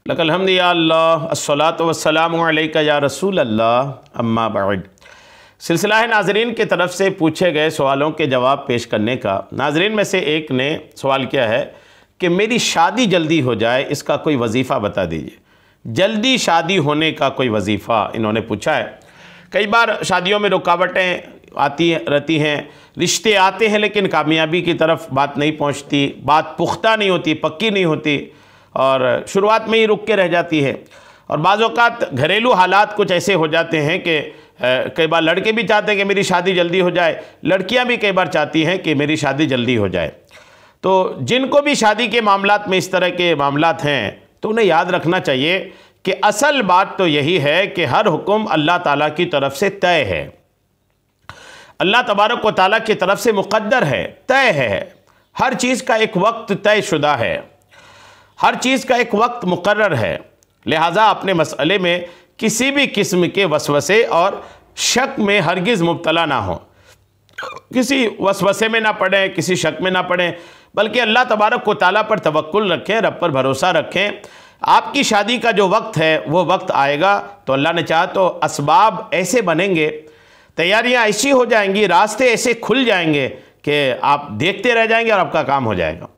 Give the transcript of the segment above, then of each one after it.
लकल हम्द या अल्लाह अस्सलातु वस्सलामु अलैका या रसूल अल्लाह अम्मा बाद। सिलसिला है नाजरीन की तरफ से पूछे गए सवालों के जवाब पेश करने का। नाजरीन में से एक ने सवाल किया है कि मेरी शादी जल्दी हो जाए, इसका कोई वजीफ़ा बता दीजिए। जल्दी शादी होने का कोई वजीफ़ा इन्होंने पूछा है। कई बार शादियों में रुकावटें आती रहती हैं, रिश्ते आते हैं लेकिन कामयाबी की तरफ बात नहीं पहुंचती, बात पुख्ता नहीं होती, पक्की नहीं होती और शुरुआत में ही रुक के रह जाती है। और बाज़ औक़ात घरेलू हालात कुछ ऐसे हो जाते हैं कि कई बार लड़के भी चाहते हैं कि मेरी शादी जल्दी हो जाए, लड़कियां भी कई बार चाहती हैं कि मेरी शादी जल्दी हो जाए। तो जिनको भी शादी के मामलात में इस तरह के मामलात हैं तो उन्हें याद रखना चाहिए कि असल बात तो यही है कि हर हुक्म अल्लाह ताला की तरफ से तय है, अल्लाह तबारक व तआला की तरफ से मुक़द्दर है, तय है। हर चीज़ का एक वक्त तयशुदा है, हर चीज़ का एक वक्त मुकर्रर है। लिहाजा अपने मसले में किसी भी किस्म के वसवसे और शक में हरगिज़ मुब्तला ना हो, किसी वसवसे में ना पड़ें, किसी शक में ना पड़ें, बल्कि अल्लाह तबारक व तआला पर तवक्कुल रखें, रब पर भरोसा रखें। आपकी शादी का जो वक्त है वो वक्त आएगा तो अल्लाह ने चाहा तो असबाब ऐसे बनेंगे, तैयारियां ऐसी हो जाएंगी, रास्ते ऐसे खुल जाएंगे कि आप देखते रह जाएंगे और आपका काम हो जाएगा।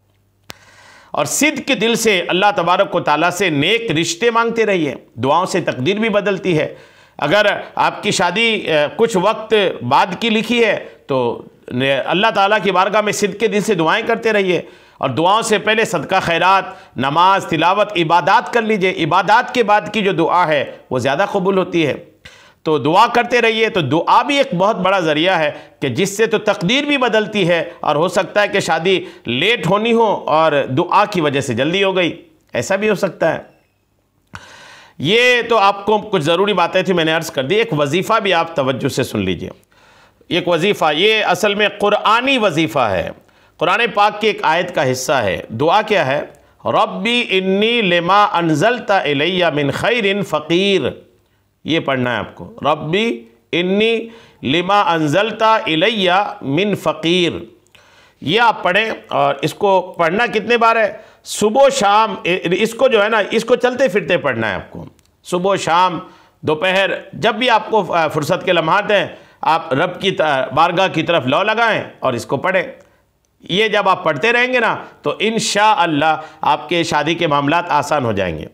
और सिद्ध के दिल से अल्लाह तबारक व तआला से नेक रिश्ते मांगते रहिए, दुआओं से तकदीर भी बदलती है। अगर आपकी शादी कुछ वक्त बाद की लिखी है तो अल्लाह ताला की बारगाह में सिद्ध के दिल से दुआएं करते रहिए और दुआओं से पहले सदका खैरात, नमाज, तिलावत, इबादत कर लीजिए। इबादत के बाद की जो दुआ है वो ज़्यादा कबूल होती है, तो दुआ करते रहिए। तो दुआ भी एक बहुत बड़ा ज़रिया है कि जिससे तो तकदीर भी बदलती है और हो सकता है कि शादी लेट होनी हो और दुआ की वजह से जल्दी हो गई, ऐसा भी हो सकता है। ये तो आपको कुछ ज़रूरी बातें थी, मैंने अर्ज़ कर दी। एक वजीफ़ा भी आप तवज्जो से सुन लीजिए। एक वजीफ़ा ये असल में कुरानी वजीफ़ा है, कुरान पाक की एक आयत का हिस्सा है। दुआ क्या है? रब्बी इन्नी लिमा अनज़लता इलैया मिन खैरिन फ़कीर। ये पढ़ना है आपको, रब्बी इन्नी लिमा अनज़लता इलैया मिन फ़कीर। ये आप पढ़ें और इसको पढ़ना कितने बार है? सुबह शाम। इसको जो है ना, इसको चलते फिरते पढ़ना है आपको, सुबह शाम दोपहर, जब भी आपको फुर्सत के लम्हात हैं आप रब की बारगाह की तरफ लौ लगाएं और इसको पढ़ें। ये जब आप पढ़ते रहेंगे ना तो इंशाअल्लाह आपके शादी के मामलात आसान हो जाएंगे।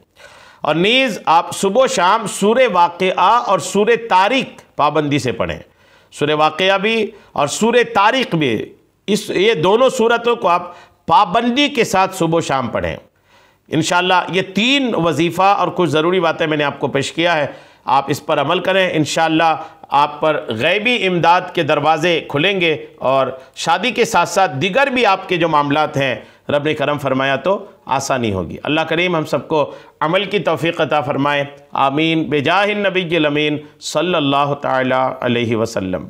और नीज़ आप सुबह शाम सूरे वाक़िआ और सूरे तारीक़ पाबंदी से पढ़ें, सूरे वाक़िआ भी और सूरे तारीक़ भी। ये दोनों सूरतों को आप पाबंदी के साथ सुबह शाम पढ़ें इंशाअल्लाह। ये 3 वजीफ़ा और कुछ ज़रूरी बातें मैंने आपको पेश किया है, आप इस पर अमल करें। इंशाअल्लाह आप पर गैबी इमदाद के दरवाज़े खुलेंगे और शादी के साथ साथ दिगर भी आपके जो मामलात हैं रब ने करम फरमाया तो आसानी होगी। अल्लाह करीम हम सबको अमल की तौफ़ीक़ अता फ़रमाए। आमीन बेजाहिन नबील अमीन सल्लल्लाहु तआला अलैहि वसल्लम।